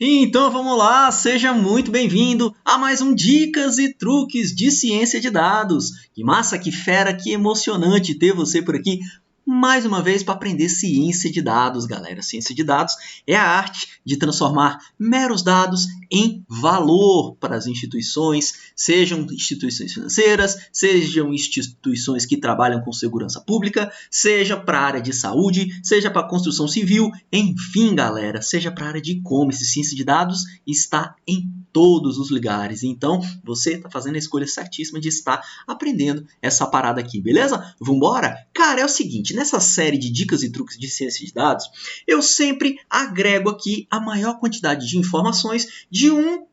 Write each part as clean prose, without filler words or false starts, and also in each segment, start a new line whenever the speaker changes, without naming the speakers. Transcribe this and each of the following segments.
Então vamos lá, seja muito bem-vindo a mais um Dicas e Truques de Ciência de Dados. Que massa, que fera, que emocionante ter você por aqui mais uma vez para aprender ciência de dados, galera. Ciência de dados é a arte de transformar meros dados em valor para as instituições, sejam instituições financeiras, sejam instituições que trabalham com segurança pública, seja para a área de saúde, seja para a construção civil, enfim, galera, seja para a área de e-commerce. Ciência de dados está em todos os lugares. Então, você está fazendo a escolha certíssima de estar aprendendo essa parada aqui, beleza? Vambora? Cara, é o seguinte, nessa série de dicas e truques de ciência de dados, eu sempre agrego aqui a maior quantidade de informações de um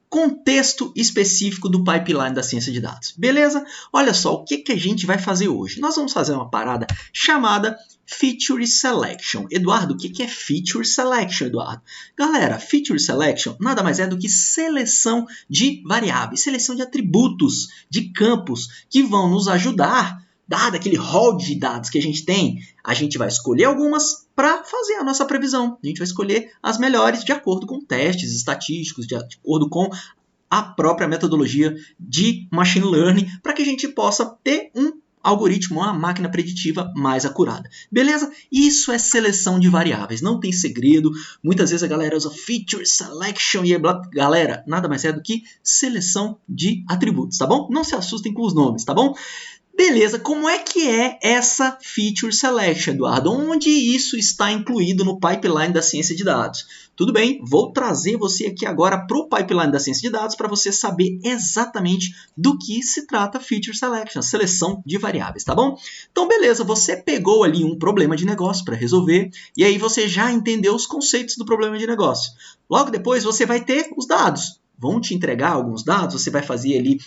contexto específico do pipeline da ciência de dados, beleza? Olha só, o que a gente vai fazer hoje? Nós vamos fazer uma parada chamada Feature Selection. Eduardo, o que é Feature Selection, Eduardo? Galera, Feature Selection nada mais é do que seleção de variáveis, seleção de atributos, de campos, que vão nos ajudar, dado aquele rol de dados que a gente tem, a gente vai escolher algumas para fazer a nossa previsão. A gente vai escolher as melhores de acordo com testes estatísticos, de acordo com a própria metodologia de Machine Learning, para que a gente possa ter um algoritmo, uma máquina preditiva mais acurada. Beleza? Isso é seleção de variáveis, não tem segredo. Muitas vezes a galera usa Feature Selection e galera, nada mais é do que seleção de atributos, tá bom? Não se assustem com os nomes, tá bom? Beleza, como é que é essa Feature Selection, Eduardo? Onde isso está incluído no pipeline da ciência de dados? Tudo bem, vou trazer você aqui agora para o pipeline da ciência de dados para você saber exatamente do que se trata Feature Selection, seleção de variáveis, tá bom? Então, beleza, você pegou ali um problema de negócio para resolver e aí você já entendeu os conceitos do problema de negócio. Logo depois você vai ter os dados. Vão te entregar alguns dados, você vai fazer ali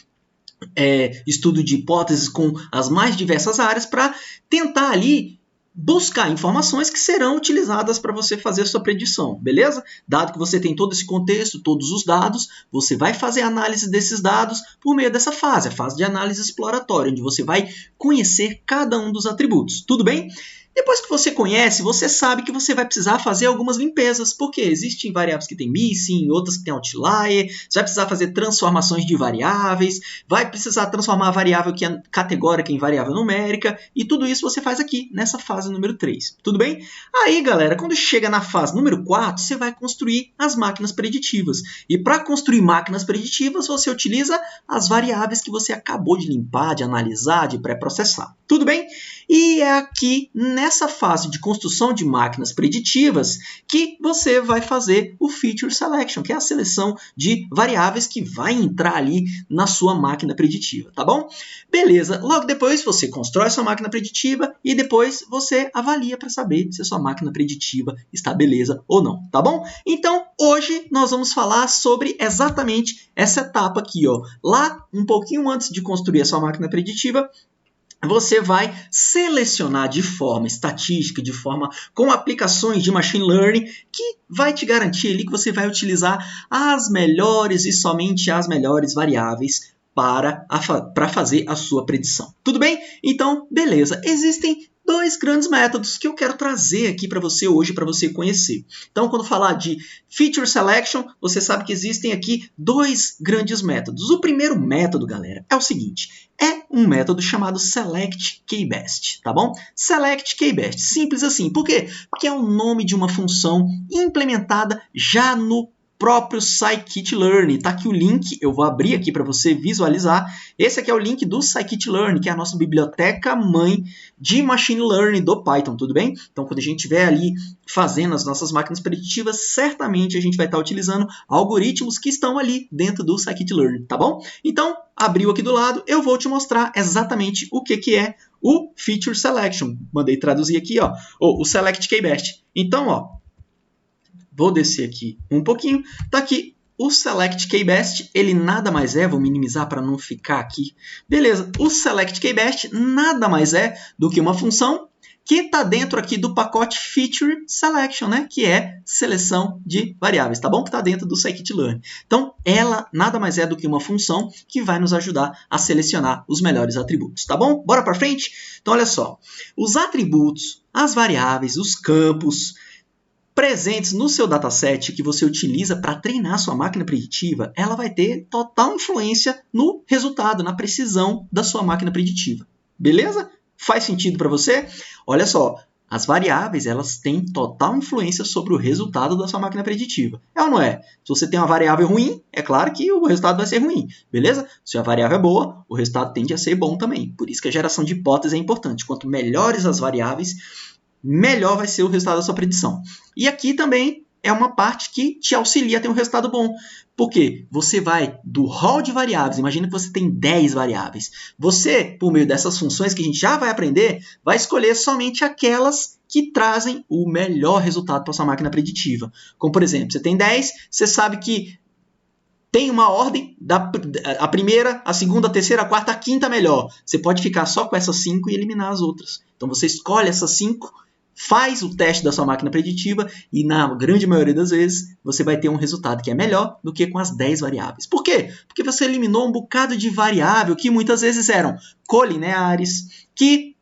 estudo de hipóteses com as mais diversas áreas para tentar ali buscar informações que serão utilizadas para você fazer a sua predição, beleza? Dado que você tem todo esse contexto, todos os dados, você vai fazer a análise desses dados por meio dessa fase, a fase de análise exploratória, onde você vai conhecer cada um dos atributos, tudo bem? Depois que você conhece, você sabe que você vai precisar fazer algumas limpezas, porque existem variáveis que têm missing, outras que têm outlier, você vai precisar fazer transformações de variáveis, vai precisar transformar a variável que é categórica em variável numérica, e tudo isso você faz aqui, nessa fase número 3, tudo bem? Aí, galera, quando chega na fase número 4, você vai construir as máquinas preditivas. E para construir máquinas preditivas, você utiliza as variáveis que você acabou de limpar, de analisar, de pré-processar, tudo bem? E é aqui, nessa fase de construção de máquinas preditivas, que você vai fazer o Feature Selection, que é a seleção de variáveis que vai entrar ali na sua máquina preditiva, tá bom? Beleza, logo depois você constrói sua máquina preditiva e depois você avalia para saber se a sua máquina preditiva está beleza ou não, tá bom? Então, hoje nós vamos falar sobre exatamente essa etapa aqui, ó. Lá, um pouquinho antes de construir a sua máquina preditiva, você vai selecionar de forma estatística, de forma com aplicações de Machine Learning, que vai te garantir ali que você vai utilizar as melhores e somente as melhores variáveis para fazer a sua predição. Tudo bem? Então, beleza. Existem dois grandes métodos que eu quero trazer aqui para você hoje, para você conhecer. Então, quando falar de Feature Selection, você sabe que existem aqui dois grandes métodos. O primeiro método, galera, é o seguinte. É um método chamado Select K-Best, tá bom? Select K-Best, simples assim. Por quê? Porque é o nome de uma função implementada já no próprio Scikit-Learn. Tá aqui o link, eu vou abrir aqui para você visualizar. Esse aqui é o link do Scikit-Learn, que é a nossa biblioteca mãe de Machine Learning do Python, tudo bem? Então, quando a gente estiver ali fazendo as nossas máquinas preditivas, certamente a gente vai estar utilizando algoritmos que estão ali dentro do Scikit-Learn, tá bom? Então, abriu aqui do lado, eu vou te mostrar exatamente o que é o Feature Selection. Mandei traduzir aqui, ó, o Select K-Best. Então, ó, vou descer aqui um pouquinho. Tá aqui o Select K-Best. Ele nada mais é, vou minimizar para não ficar aqui. Beleza, o Select K-Best nada mais é do que uma função que está dentro aqui do pacote Feature Selection, né? Que é seleção de variáveis, tá bom? Que está dentro do Scikit-Learn. Então, ela nada mais é do que uma função que vai nos ajudar a selecionar os melhores atributos, tá bom? Bora para frente? Então, olha só. Os atributos, as variáveis, os campos, presentes no seu dataset que você utiliza para treinar sua máquina preditiva, ela vai ter total influência no resultado, na precisão da sua máquina preditiva. Beleza? Faz sentido para você? Olha só, as variáveis elas têm total influência sobre o resultado da sua máquina preditiva. É ou não é? Se você tem uma variável ruim, é claro que o resultado vai ser ruim, beleza? Se a variável é boa, o resultado tende a ser bom também. Por isso que a geração de hipóteses é importante. Quanto melhores as variáveis, melhor vai ser o resultado da sua predição. E aqui também é uma parte que te auxilia a ter um resultado bom. Por quê? Você vai do rol de variáveis, imagina que você tem 10 variáveis. Você, por meio dessas funções que a gente já vai aprender, vai escolher somente aquelas que trazem o melhor resultado para a sua máquina preditiva. Como, por exemplo, você tem 10, você sabe que tem uma ordem, a primeira, a segunda, a terceira, a quarta, a quinta melhor. Você pode ficar só com essas 5 e eliminar as outras. Então você escolhe essas 5, faz o teste da sua máquina preditiva e, na grande maioria das vezes, você vai ter um resultado que é melhor do que com as 10 variáveis. Por quê? Porque você eliminou um bocado de variável que muitas vezes eram colineares, que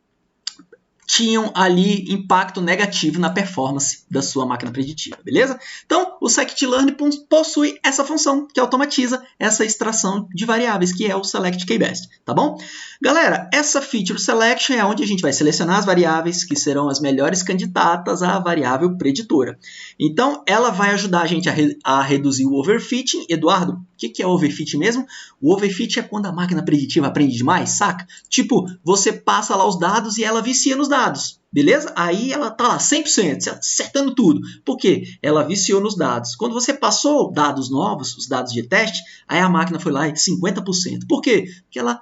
tinham ali impacto negativo na performance da sua máquina preditiva, beleza? Então, o scikit-learn possui essa função que automatiza essa extração de variáveis, que é o select k-best, tá bom? Galera, essa feature selection é onde a gente vai selecionar as variáveis que serão as melhores candidatas à variável preditora. Então, ela vai ajudar a gente a reduzir o overfitting. Eduardo, o que é overfit mesmo? O overfit é quando a máquina preditiva aprende demais, saca? Tipo, você passa lá os dados e ela vicia nos dados, beleza? Aí ela tá lá 100%, acertando tudo. Por quê? Ela viciou nos dados. Quando você passou dados novos, os dados de teste, aí a máquina foi lá e 50%. Por quê? Porque ela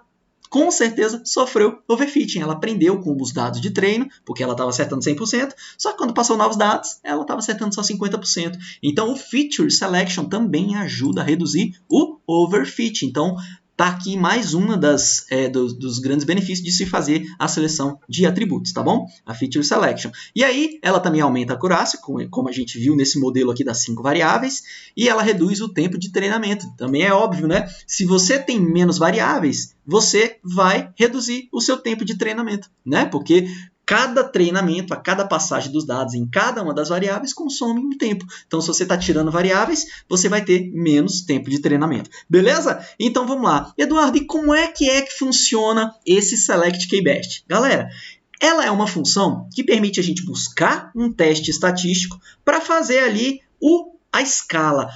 com certeza sofreu overfitting. Ela aprendeu com os dados de treino, porque ela estava acertando 100%, só que quando passou novos dados, ela estava acertando só 50%. Então, o Feature Selection também ajuda a reduzir o overfitting. Então, tá aqui mais uma dos grandes benefícios de se fazer a seleção de atributos, tá bom? A Feature Selection. E aí, ela também aumenta a acurácia, como a gente viu nesse modelo aqui das 5 variáveis, e ela reduz o tempo de treinamento. Também é óbvio, né? Se você tem menos variáveis, você vai reduzir o seu tempo de treinamento, né? Porque cada treinamento, a cada passagem dos dados em cada uma das variáveis consome um tempo. Então, se você está tirando variáveis, você vai ter menos tempo de treinamento. Beleza? Então, vamos lá. Eduardo, e como é que funciona esse Select k-best? Galera, ela é uma função que permite a gente buscar um teste estatístico para fazer ali a escala,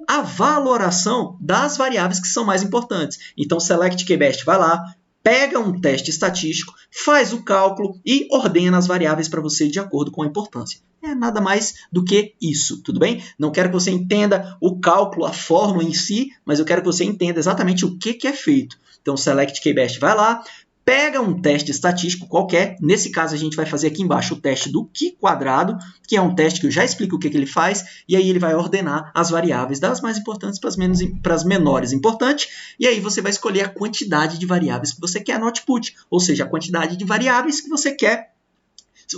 a valoração das variáveis que são mais importantes. Então, Select k-best vai lá, pega um teste estatístico, faz o cálculo e ordena as variáveis para você de acordo com a importância. É nada mais do que isso, tudo bem? Não quero que você entenda o cálculo, a fórmula em si, mas eu quero que você entenda exatamente o que é feito. Então, Select k-best vai lá, pega um teste estatístico qualquer. Nesse caso, a gente vai fazer aqui embaixo o teste do Q², que é um teste que eu já explico o que ele faz, e aí ele vai ordenar as variáveis das mais importantes para as menores importantes, e aí você vai escolher a quantidade de variáveis que você quer no output, ou seja, a quantidade de variáveis que você quer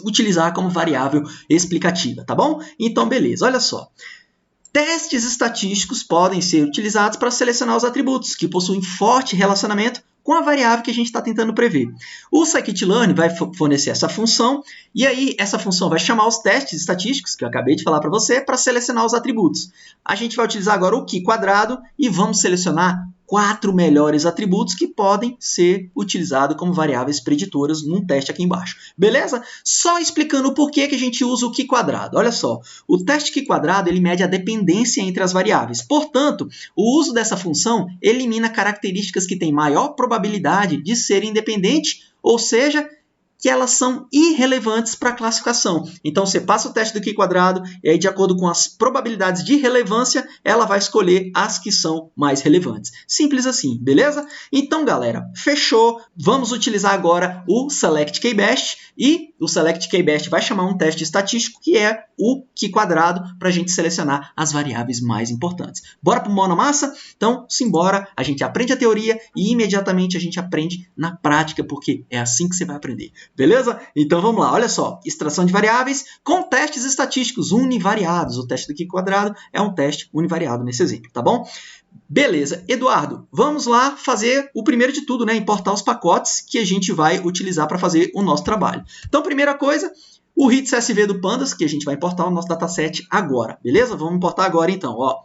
utilizar como variável explicativa, tá bom? Então, beleza, olha só. Testes estatísticos podem ser utilizados para selecionar os atributos que possuem forte relacionamento com a variável que a gente está tentando prever. O scikit-learn vai fornecer essa função, e aí essa função vai chamar os testes estatísticos, que eu acabei de falar para você, para selecionar os atributos. A gente vai utilizar agora o Q² e vamos selecionar 4 melhores atributos que podem ser utilizados como variáveis preditoras num teste aqui embaixo. Beleza? Só explicando o porquê que a gente usa o Q². Olha só, o teste Q² ele mede a dependência entre as variáveis. Portanto, o uso dessa função elimina características que têm maior probabilidade de serem independentes, ou seja, que elas são irrelevantes para a classificação. Então, você passa o teste do Q² e aí, de acordo com as probabilidades de relevância, ela vai escolher as que são mais relevantes. Simples assim, beleza? Então, galera, fechou. Vamos utilizar agora o Select k-best e o Select k-best vai chamar um teste estatístico que é o Q² para a gente selecionar as variáveis mais importantes. Bora para o mão na massa? Então, simbora. A gente aprende a teoria e imediatamente a gente aprende na prática, porque é assim que você vai aprender. Beleza? Então vamos lá, olha só. Extração de variáveis com testes estatísticos univariados. O teste do Q² é um teste univariado nesse exemplo, tá bom? Beleza. Eduardo, vamos lá fazer o primeiro de tudo, né? Importar os pacotes que a gente vai utilizar para fazer o nosso trabalho. Então, primeira coisa, O hit CSV do Pandas, que a gente vai importar o nosso dataset agora, beleza? Vamos importar agora então, ó.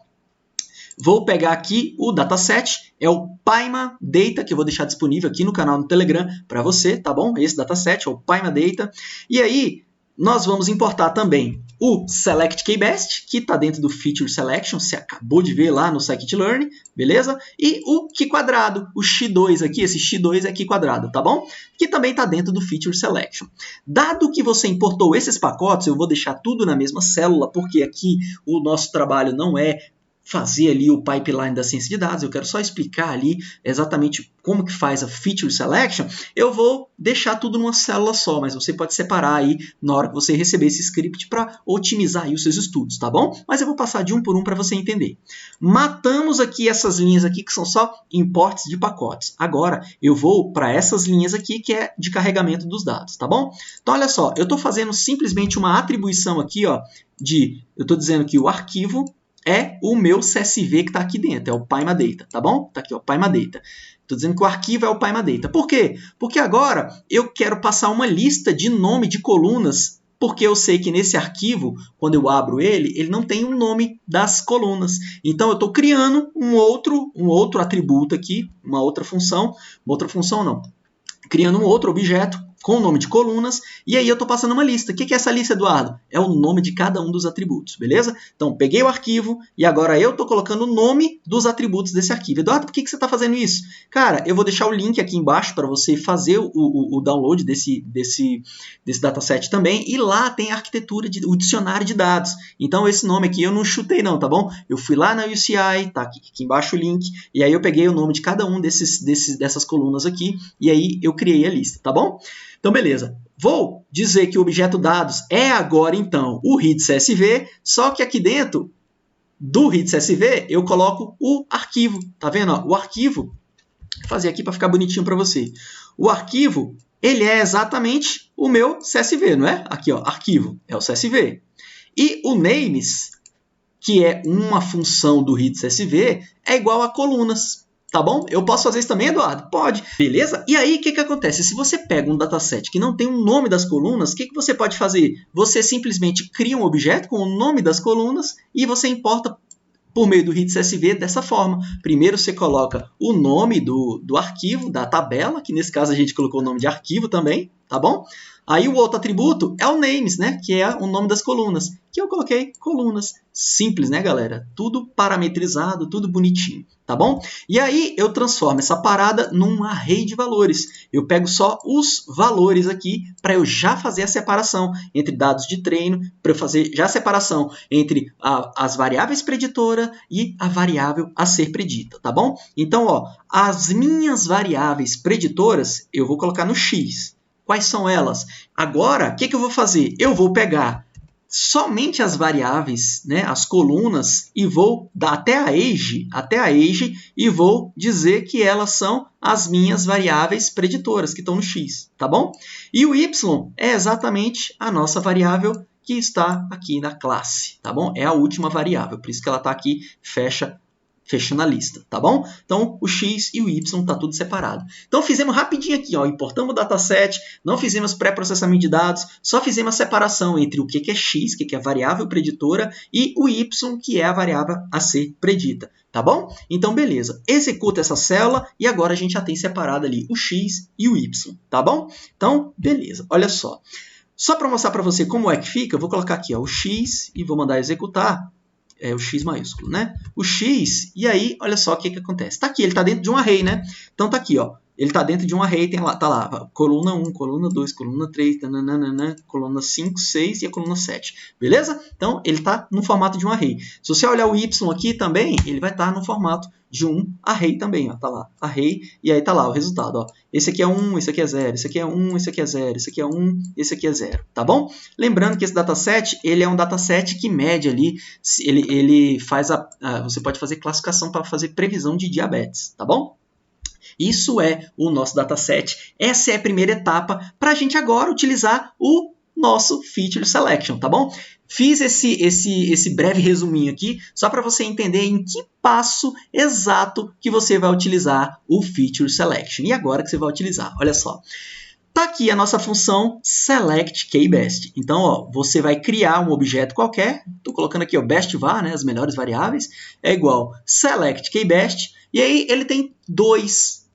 Vou pegar aqui o dataset, é o Paima Data, que eu vou deixar disponível aqui no canal no Telegram para você, tá bom? Esse dataset é o Paima Data. E aí, nós vamos importar também o Select KBest, que está dentro do Feature Selection, você acabou de ver lá no Scikit-Learn, beleza? E o Key-quadrado, o X2 aqui, esse X2 é Key-quadrado, tá bom? Que também está dentro do Feature Selection. Dado que você importou esses pacotes, eu vou deixar tudo na mesma célula, porque aqui o nosso trabalho não é fazer ali o pipeline da ciência de dados, eu quero só explicar ali exatamente como que faz a Feature Selection, eu vou deixar tudo numa célula só, mas você pode separar aí na hora que você receber esse script para otimizar aí os seus estudos, tá bom? Mas eu vou passar de um por um para você entender. Matamos aqui essas linhas aqui que são só imports de pacotes. Agora eu vou para essas linhas aqui que é de carregamento dos dados, tá bom? Então olha só, eu estou fazendo simplesmente uma atribuição aqui, ó, eu estou dizendo que o arquivo é o meu CSV que está aqui dentro, é o Paima Data, tá bom? Está aqui, ó, Paima Data. Estou dizendo que o arquivo é o Paima Data. Por quê? Porque agora eu quero passar uma lista de nome de colunas, porque eu sei que nesse arquivo, quando eu abro ele não tem o nome das colunas. Então, eu estou criando um outro atributo aqui, uma outra função não, criando um outro objeto com o nome de colunas, e aí eu estou passando uma lista. O que é essa lista, Eduardo? É o nome de cada um dos atributos, beleza? Então, peguei o arquivo e agora eu estou colocando o nome dos atributos desse arquivo. Eduardo, por que você está fazendo isso? Cara, eu vou deixar o link aqui embaixo para você fazer o download desse dataset também, e lá tem a arquitetura, o dicionário de dados. Então, esse nome aqui eu não chutei não, tá bom? Eu fui lá na UCI, tá aqui embaixo o link, e aí eu peguei o nome de cada um dessas colunas aqui, e aí eu criei a lista, tá bom? Então, beleza. Vou dizer que o objeto dados é agora, então, o hit CSV, só que aqui dentro do hit CSV eu coloco o arquivo. Tá vendo? Ó, o arquivo, vou fazer aqui para ficar bonitinho para você. O arquivo, ele é exatamente o meu CSV, não é? Aqui, ó, arquivo, é o CSV. E o names, que é uma função do hit CSV, é igual a colunas. Tá bom? Eu posso fazer isso também, Eduardo? Pode. Beleza? E aí, o que acontece? Se você pega um dataset que não tem o nome das colunas, o que você pode fazer? Você simplesmente cria um objeto com o nome das colunas e você importa por meio do hit CSV dessa forma. Primeiro você coloca o nome do arquivo, da tabela, que nesse caso a gente colocou o nome de arquivo também, tá bom? Aí o outro atributo é o names, né? Que é o nome das colunas, que eu coloquei colunas. Simples, né, galera? Tudo parametrizado, tudo bonitinho, tá bom? E aí eu transformo essa parada num array de valores. Eu pego só os valores aqui para eu já fazer a separação entre dados de treino, para eu fazer já a separação entre as variáveis preditoras e a variável a ser predita, tá bom? Então, ó, as minhas variáveis preditoras eu vou colocar no X. Quais são elas? Agora, o que eu vou fazer? Eu vou pegar somente as variáveis, né, as colunas, e vou dar até a age, e vou dizer que elas são as minhas variáveis preditoras, que estão no X, tá bom? E o Y é exatamente a nossa variável que está aqui na classe, tá bom? É a última variável, por isso que ela está aqui, fechando a lista, tá bom? Então, o X e o Y está tudo separado. Então, fizemos rapidinho aqui, ó, importamos o dataset, não fizemos pré-processamento de dados, só fizemos a separação entre o que é X, que é a variável preditora, e o Y, que é a variável a ser predita, tá bom? Então, beleza. Executa essa célula e agora a gente já tem separado ali o X e o Y, tá bom? Então, beleza. Olha só. Só para mostrar para você como é que fica, eu vou colocar aqui, ó, o X e vou mandar executar. É o X maiúsculo, né? O X, e aí, olha só o que acontece. Está aqui, ele está dentro de um array, né? Então, está aqui, ó. Ele está dentro de um array, tá lá, coluna 1, coluna 2, coluna 3, nananana, coluna 5, 6 e a coluna 7. Beleza? Então, ele está no formato de um array. Se você olhar o Y aqui também, ele vai estar no formato de um array também, ó. Tá lá, array, e aí tá lá o resultado, ó. Esse aqui é 1, esse aqui é 0, esse aqui é 1, esse aqui é 0, esse aqui é 1, esse aqui é 0, tá bom? Lembrando que esse dataset, ele é um dataset que mede ali, ele faz você pode fazer classificação para fazer previsão de diabetes, tá bom? Isso é o nosso dataset. Essa é a primeira etapa para a gente agora utilizar o nosso Feature Selection, tá bom? Fiz esse breve resuminho aqui, só para você entender em que passo exato que você vai utilizar o Feature Selection. E agora que você vai utilizar, olha só. Tá aqui a nossa função selectKbest. Então, ó, você vai criar um objeto qualquer. Estou colocando aqui o best_var, né, as melhores variáveis, é igual selectKbest. E aí ele tem duas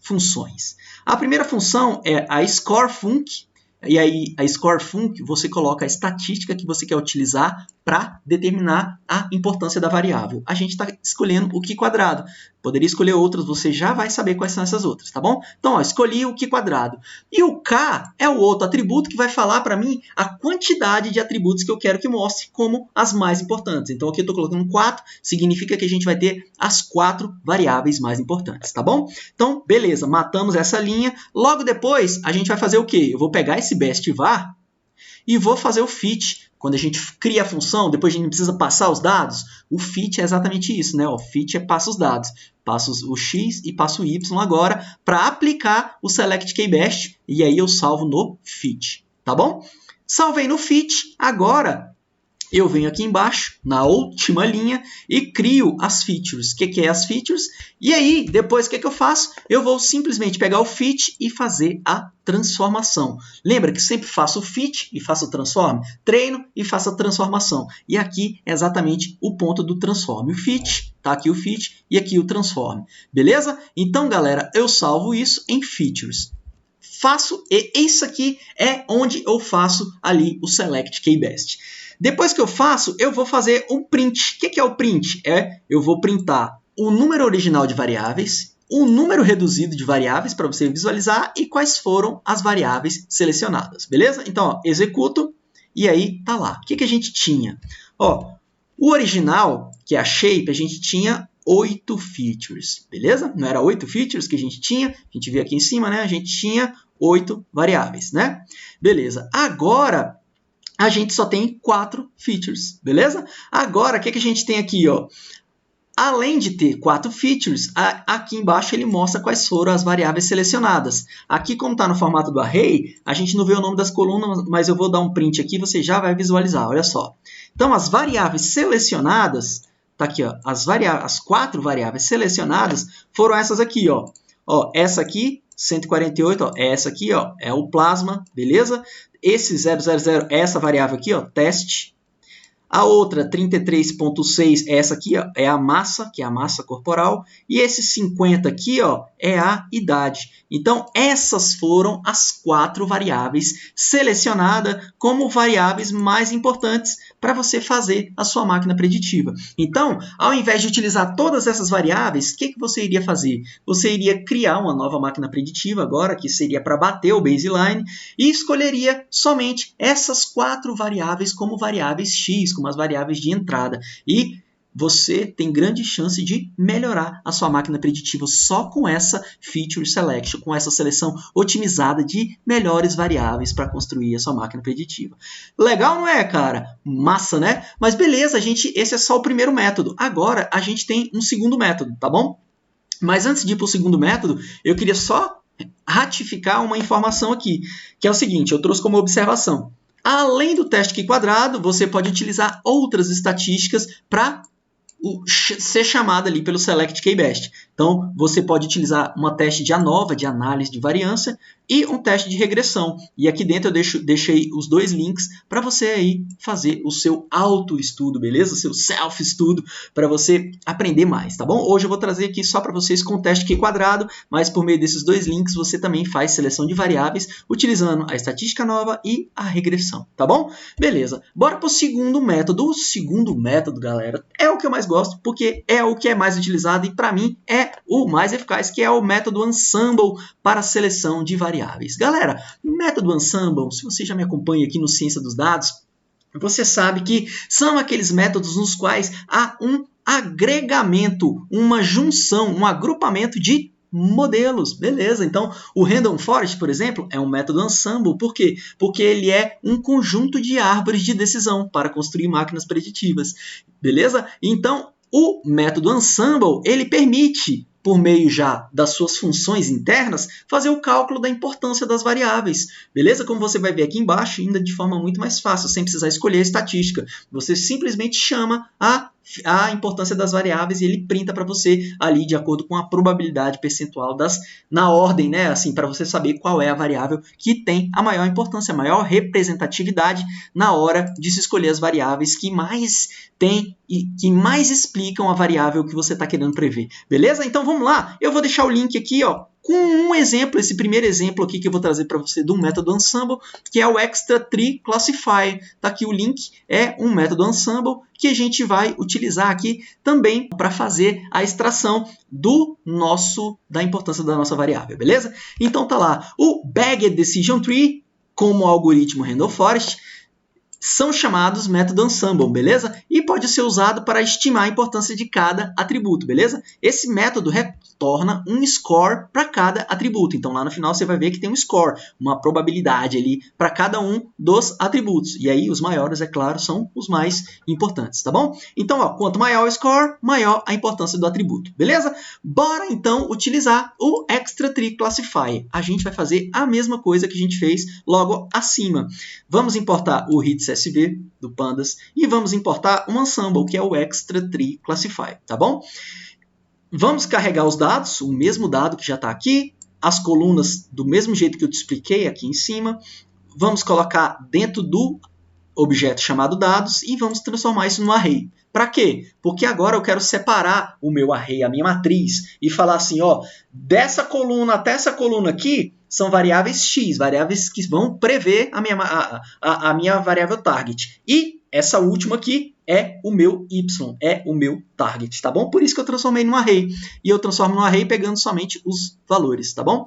funções. A primeira função é a scoreFunc. E aí, a scoreFunc, você coloca a estatística que você quer utilizar para determinar a importância da variável. A gente está escolhendo o Q². Poderia escolher outras, você já vai saber quais são essas outras, tá bom? Então, ó, escolhi o Q². E o K é o outro atributo que vai falar para mim a quantidade de atributos que eu quero que mostre como as mais importantes. Então, aqui eu estou colocando 4, significa que a gente vai ter as 4 variáveis mais importantes, tá bom? Então, beleza, matamos essa linha. Logo depois, a gente vai fazer o quê? Eu vou pegar esse best_var e vou fazer o fit. Quando a gente cria a função, depois a gente precisa passar os dados. O fit é exatamente isso, né? O fit é passa os dados. Passo o x e passo o y agora para aplicar o selectKbest e aí eu salvo no fit, tá bom? Salvei no fit, agora eu venho aqui embaixo, na última linha, e crio as features. O que é as features? E aí, depois, o que eu faço? Eu vou simplesmente pegar o fit e fazer a transformação. Lembra que sempre faço o fit e faço o transform? Treino e faço a transformação. E aqui é exatamente o ponto do transform. O fit, tá aqui o fit e aqui o transform. Beleza? Então, galera, eu salvo isso em features. Faço, e isso aqui é onde eu faço ali o selectKbest. Depois que eu faço, eu vou fazer um print. O que é o print? Eu vou printar o número original de variáveis, o número reduzido de variáveis para você visualizar e quais foram as variáveis selecionadas, beleza? Então, ó, executo e aí tá lá. O que a gente tinha? Ó, o original, que é a shape, a gente tinha 8 features, beleza? Não era 8 features que a gente tinha? A gente vê aqui em cima, né? A gente tinha 8 variáveis, né? Beleza. Agora a gente só tem 4 features, beleza? Agora, o que a gente tem aqui, ó? Além de ter 4 features, aqui embaixo ele mostra quais foram as variáveis selecionadas. Aqui, como está no formato do array, a gente não vê o nome das colunas, mas eu vou dar um print aqui, você já vai visualizar, olha só. Então, as variáveis selecionadas, tá aqui, ó, as 4 variáveis selecionadas foram essas aqui, ó. Ó, essa aqui, 148, ó, essa aqui, ó, é o plasma, beleza? Esse 000 é essa variável aqui, ó, teste. A outra, 33.6, essa aqui, ó, é a massa, que é a massa corporal. E esse 50 aqui, ó, é a idade. Então, essas foram as 4 variáveis selecionadas como variáveis mais importantes para você fazer a sua máquina preditiva. Então, ao invés de utilizar todas essas variáveis, o que você iria fazer? Você iria criar uma nova máquina preditiva agora, que seria para bater o baseline, e escolheria somente essas 4 variáveis como variáveis X, como as variáveis de entrada. E você tem grande chance de melhorar a sua máquina preditiva só com essa feature selection, com essa seleção otimizada de melhores variáveis para construir a sua máquina preditiva. Legal, não é, cara? Massa, né? Mas beleza, esse é só o primeiro método. Agora a gente tem um segundo método, tá bom? Mas antes de ir para o segundo método, eu queria só ratificar uma informação aqui, que é o seguinte, eu trouxe como observação. Além do teste Q², você pode utilizar outras estatísticas para ser chamada ali pelo selectKbest. Então, você pode utilizar uma teste de ANOVA, de análise de variância, e um teste de regressão. E aqui dentro eu deixei os 2 links para você aí fazer o seu autoestudo, beleza? O seu self-estudo, para você aprender mais, tá bom? Hoje eu vou trazer aqui só para vocês com o teste Q², mas por meio desses 2 links você também faz seleção de variáveis utilizando a estatística nova e a regressão, tá bom? Beleza. Bora para o segundo método. O segundo método, galera, é o que eu mais gosto, porque é o que é mais utilizado e para mim é o mais eficaz, que é o método Ensemble para seleção de variáveis. Galera, o método Ensemble, se você já me acompanha aqui no Ciência dos Dados, você sabe que são aqueles métodos nos quais há um agregamento, uma junção, um agrupamento de modelos, beleza? Então, o Random Forest, por exemplo, é um método Ensemble. Por quê? Porque ele é um conjunto de árvores de decisão para construir máquinas preditivas, beleza? Então, o método Ensemble, ele permite, por meio já das suas funções internas, fazer o cálculo da importância das variáveis, beleza? Como você vai ver aqui embaixo, ainda de forma muito mais fácil, sem precisar escolher a estatística. Você simplesmente chama a a importância das variáveis e ele printa para você ali de acordo com a probabilidade percentual na ordem, né? Assim, para você saber qual é a variável que tem a maior importância, a maior representatividade na hora de se escolher as variáveis que mais tem e que mais explicam a variável que você está querendo prever. Beleza? Então vamos lá. Eu vou deixar o link aqui, ó, com um exemplo, esse primeiro exemplo aqui que eu vou trazer para você do método Ensemble, que é o Extra Tree Classifier. Tá aqui o link, é um método Ensemble que a gente vai utilizar aqui também para fazer a extração da importância da nossa variável, beleza? Então tá lá, o Bagged Decision Tree, como o algoritmo Randall Forest, são chamados método Ensemble, beleza? E pode ser usado para estimar a importância de cada atributo, beleza? Esse método retorna um score para cada atributo. Então, lá no final, você vai ver que tem um score, uma probabilidade ali para cada um dos atributos. E aí, os maiores, é claro, são os mais importantes, tá bom? Então, ó, quanto maior o score, maior a importância do atributo, beleza? Bora, então, utilizar o Extra Tree Classifier. A gente vai fazer a mesma coisa que a gente fez logo acima. Vamos importar o HitsSV do Pandas e vamos importar um Ensemble, que é o Extra Tree Classifier, tá bom? Vamos carregar os dados, o mesmo dado que já está aqui, as colunas do mesmo jeito que eu te expliquei aqui em cima. Vamos colocar dentro do objeto chamado dados e vamos transformar isso num array. Para quê? Porque agora eu quero separar o meu array, a minha matriz, e falar assim, ó, dessa coluna até essa coluna aqui são variáveis x, variáveis que vão prever a minha variável target. E essa última aqui é o meu y, é o meu target, tá bom? Por isso que eu transformei num array. E eu transformo num array pegando somente os valores, tá bom?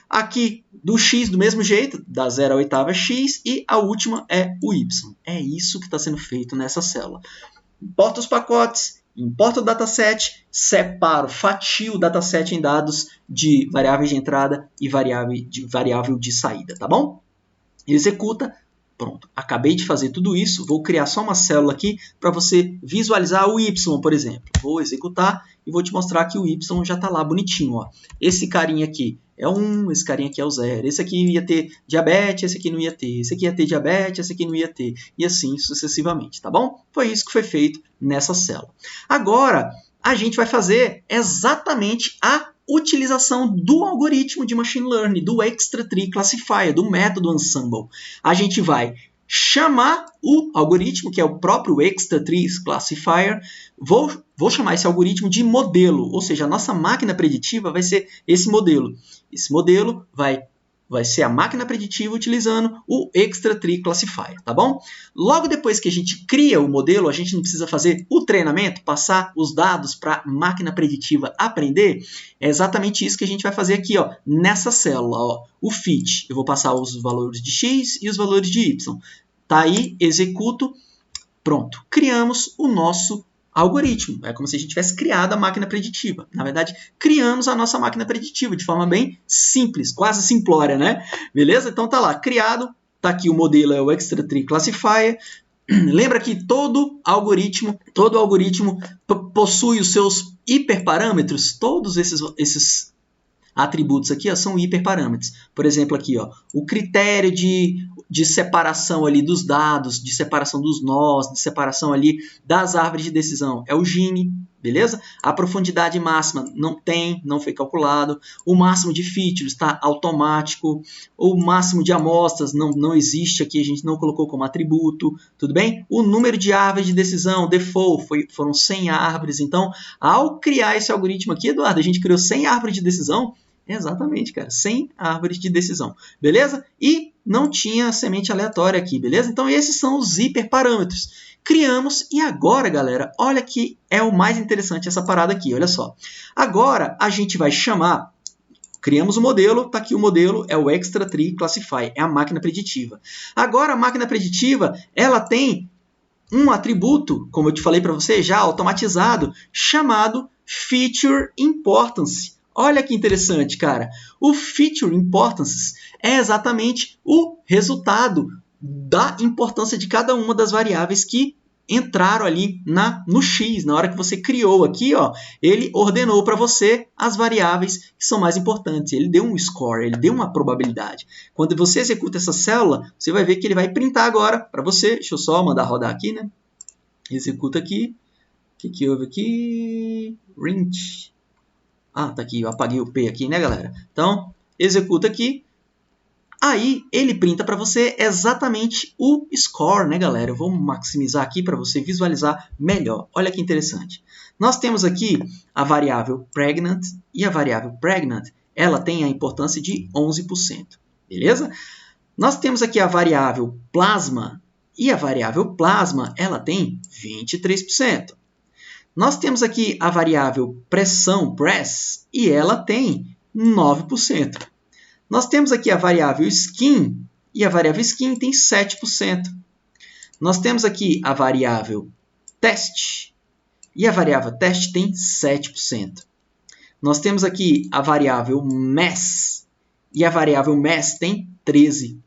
Aqui, do x do mesmo jeito, da 0 à oitava x, e a última é o y. É isso que está sendo feito nessa célula. Importo os pacotes, importo o dataset, separo, fatio o dataset em dados de variáveis de entrada e variável de saída, tá bom? Executa. Pronto, acabei de fazer tudo isso, vou criar só uma célula aqui para você visualizar o y, por exemplo. Vou executar e vou te mostrar que o y já está lá bonitinho. Ó. Esse carinha aqui é 1, esse carinha aqui é o 0. Esse aqui ia ter diabetes, esse aqui não ia ter. Esse aqui ia ter diabetes, esse aqui não ia ter. E assim sucessivamente, tá bom? Foi isso que foi feito nessa célula. Agora, a gente vai fazer exatamente a utilização do algoritmo de Machine Learning, do Extra Tree Classifier, do método Ensemble. A gente vai chamar o algoritmo, que é o próprio Extra Tree Classifier, vou chamar esse algoritmo de modelo, ou seja, a nossa máquina preditiva vai ser esse modelo. Esse modelo vai ser a máquina preditiva utilizando o Extra Tree Classifier, tá bom? Logo depois que a gente cria o modelo, a gente não precisa fazer o treinamento, passar os dados para a máquina preditiva aprender. É exatamente isso que a gente vai fazer aqui, ó, nessa célula, ó, o fit. Eu vou passar os valores de x e os valores de y. Tá aí, executo, pronto. Criamos o nosso algoritmo. É como se a gente tivesse criado a máquina preditiva. Na verdade, criamos a nossa máquina preditiva de forma bem simples, quase simplória, né? Beleza? Então tá lá, criado. Tá aqui o modelo, é o Extra Tree Classifier. Lembra que todo algoritmo possui os seus hiperparâmetros. Todos esses atributos aqui, ó, são hiperparâmetros. Por exemplo, aqui, ó, o critério de separação ali dos dados, de separação dos nós, de separação ali das árvores de decisão é o Gini, beleza? A profundidade máxima não foi calculado. O máximo de features está automático. O máximo de amostras não existe aqui, a gente não colocou como atributo, tudo bem? O número de árvores de decisão, default, foram 100 árvores. Então, ao criar esse algoritmo aqui, Eduardo, a gente criou 100 árvores de decisão. Exatamente, cara, 100 árvores de decisão, beleza? E não tinha semente aleatória aqui, beleza? Então, esses são os hiperparâmetros. Criamos e agora, galera, olha que é o mais interessante essa parada aqui, olha só. Agora, a gente vai chamar, criamos o modelo, tá aqui o modelo, é o Extra Tree Classifier, é a máquina preditiva. Agora, a máquina preditiva, ela tem um atributo, como eu te falei para você, já automatizado, chamado Feature Importance. Olha que interessante, cara. O Feature Importance é exatamente o resultado da importância de cada uma das variáveis que entraram ali no X. Na hora que você criou aqui, ó, ele ordenou para você as variáveis que são mais importantes. Ele deu um score, ele deu uma probabilidade. Quando você executa essa célula, você vai ver que ele vai printar agora para você. Deixa eu só mandar rodar aqui, né? Executa aqui. que houve aqui? Rint. Ah, tá aqui, eu apaguei o P aqui, né, galera? Então, executa aqui. Aí, ele printa para você exatamente o score, né, galera? Eu vou maximizar aqui para você visualizar melhor. Olha que interessante. Nós temos aqui a variável pregnant, e a variável pregnant, ela tem a importância de 11%, beleza? Nós temos aqui a variável plasma, e a variável plasma, ela tem 23%. Nós temos aqui a variável pressão, press, e ela tem 9%. Nós temos aqui a variável skin, e a variável skin tem 7%. Nós temos aqui a variável test, e a variável test tem 7%. Nós temos aqui a variável mass, e a variável mass tem 13%.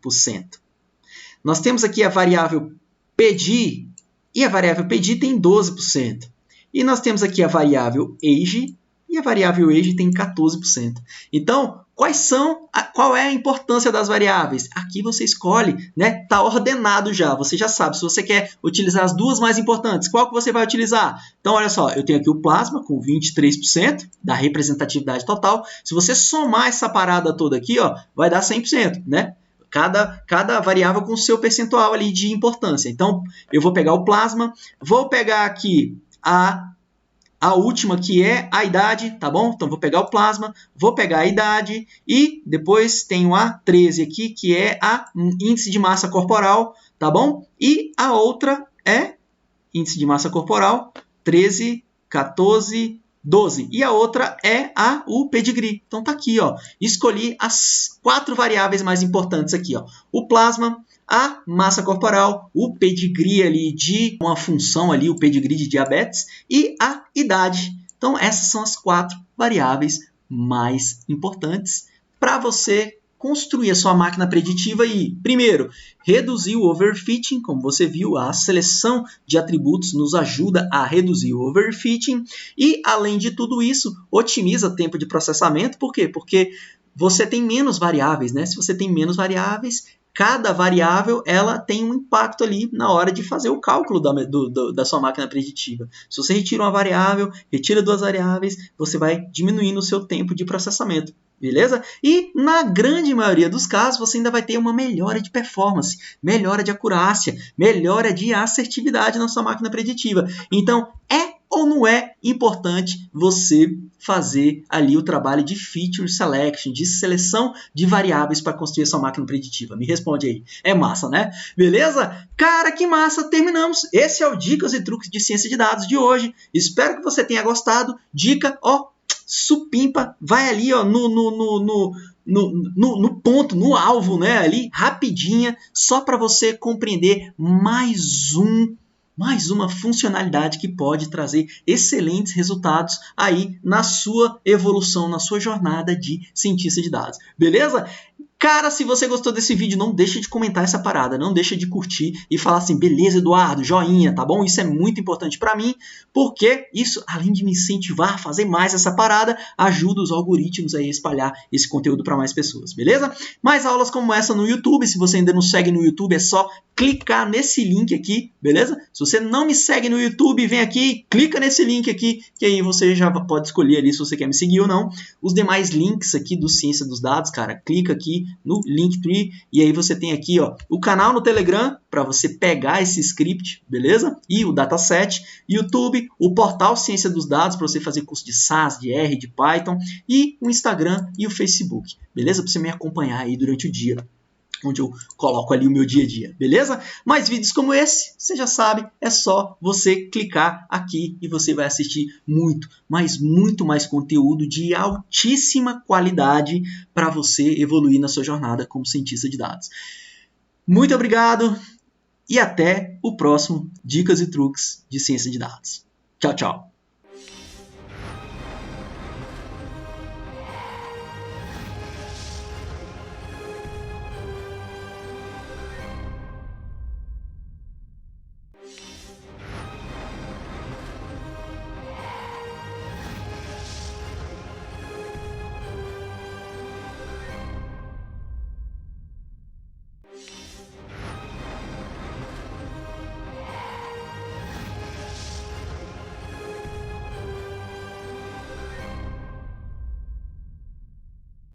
Nós temos aqui a variável pedi, e a variável pedi tem 12%. E nós temos aqui a variável age, e a variável age tem 14%. Então, qual é a importância das variáveis? Aqui você escolhe, né? Está ordenado já, você já sabe. Se você quer utilizar as duas mais importantes, qual que você vai utilizar? Então, olha só, eu tenho aqui o plasma com 23% da representatividade total. Se você somar essa parada toda aqui, ó, vai dar 100%, né? Cada variável com o seu percentual ali de importância. Então, eu vou pegar o plasma, vou pegar aqui a última, que é a idade, tá bom? Então, vou pegar o plasma, vou pegar a idade e depois tenho a 13 aqui, que é a índice de massa corporal, tá bom? E a outra é índice de massa corporal, 13, 14, 12. E a outra é o pedigree. Então, tá aqui, ó. Escolhi as 4 variáveis mais importantes aqui, ó. O plasma, a massa corporal, o pedigree ali de uma função ali, o pedigree de diabetes e a idade. Então, essas são as 4 variáveis mais importantes para você construir a sua máquina preditiva e, primeiro, reduzir o overfitting. Como você viu, a seleção de atributos nos ajuda a reduzir o overfitting e, além de tudo isso, otimiza o tempo de processamento. Por quê? Porque você tem menos variáveis, né? Se você tem menos variáveis, cada variável ela tem um impacto ali na hora de fazer o cálculo da sua máquina preditiva. Se você retira uma variável, retira 2 variáveis, você vai diminuindo o seu tempo de processamento. Beleza? E na grande maioria dos casos, você ainda vai ter uma melhora de performance, melhora de acurácia, melhora de assertividade na sua máquina preditiva. Então, é ou não é importante você fazer ali o trabalho de feature selection, de seleção de variáveis para construir a sua máquina preditiva? Me responde aí. É massa, né? Beleza? Cara, que massa! Terminamos. Esse é o Dicas e Truques de Ciência de Dados de hoje. Espero que você tenha gostado. Dica, ó, supimpa, vai ali, ó, no ponto, no alvo, né, ali, rapidinha, só para você compreender mais uma funcionalidade que pode trazer excelentes resultados aí na sua evolução, na sua jornada de cientista de dados. Beleza? Cara, se você gostou desse vídeo, não deixa de comentar essa parada, não deixa de curtir e falar assim, beleza, Eduardo, joinha, tá bom? Isso é muito importante para mim, porque isso, além de me incentivar a fazer mais essa parada, ajuda os algoritmos aí a espalhar esse conteúdo para mais pessoas, beleza? Mais aulas como essa no YouTube, se você ainda não segue no YouTube, é só clicar nesse link aqui, beleza? Se você não me segue no YouTube, vem aqui, clica nesse link aqui, que aí você já pode escolher ali se você quer me seguir ou não. Os demais links aqui do Ciência dos Dados, cara, clica aqui no Linktree e aí você tem aqui, ó, o canal no Telegram para você pegar esse script, beleza? E o dataset, YouTube, o portal Ciência dos Dados para você fazer curso de SAS, de R, de Python e o Instagram e o Facebook, beleza? Para você me acompanhar aí durante o dia, onde eu coloco ali o meu dia a dia, beleza? Mais vídeos como esse, você já sabe, é só você clicar aqui e você vai assistir muito mais conteúdo de altíssima qualidade para você evoluir na sua jornada como cientista de dados. Muito obrigado e até o próximo Dicas e Truques de Ciência de Dados. Tchau, tchau!